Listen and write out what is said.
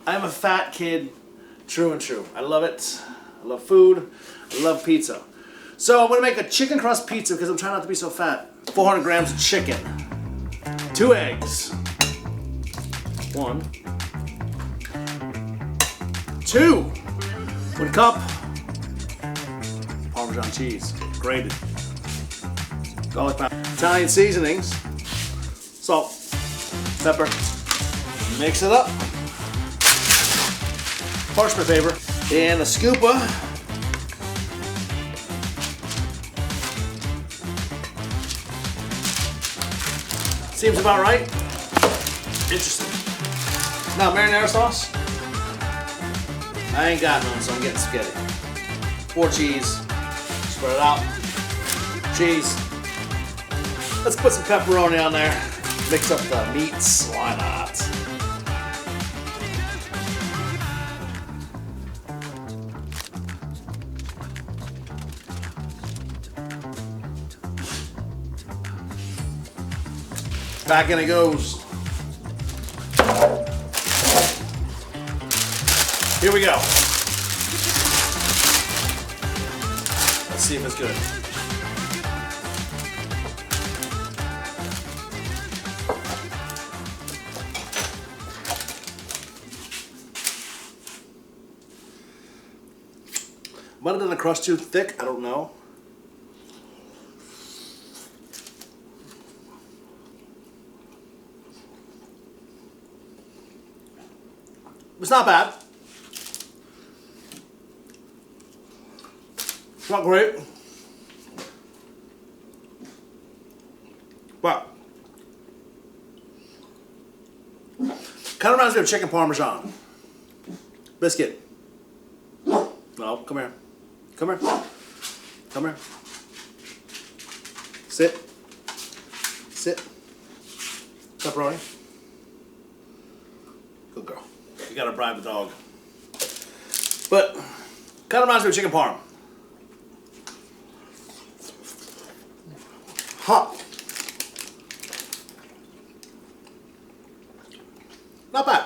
I'm a fat kid, true and true. I love it. I love food. I love pizza. So I'm gonna make a chicken crust pizza because I'm trying not to be so fat. 400 grams of chicken, 2 eggs, 1, 2, 1 cup, Parmesan cheese, grated, garlic powder, Italian seasonings, salt, pepper, mix it up, parchment paper, and a scooper. Seems about right. Interesting. Now marinara sauce. I ain't got none, so I'm getting spaghetti. 4 cheese. Spread it out. Cheese. Let's put some pepperoni on there. Mix up the meats. Why not? Back in it goes. Here we go. Let's see if it's good. Might have done the crust too thick, I don't know. It's not bad. It's not great. But kind of reminds me of chicken parmesan. Biscuit. No, come here. Come here. Come here. Sit. Sit. Pepperoni. Good girl. You gotta bribe the dog. But kind of reminds me of chicken parm. Hot. Not bad.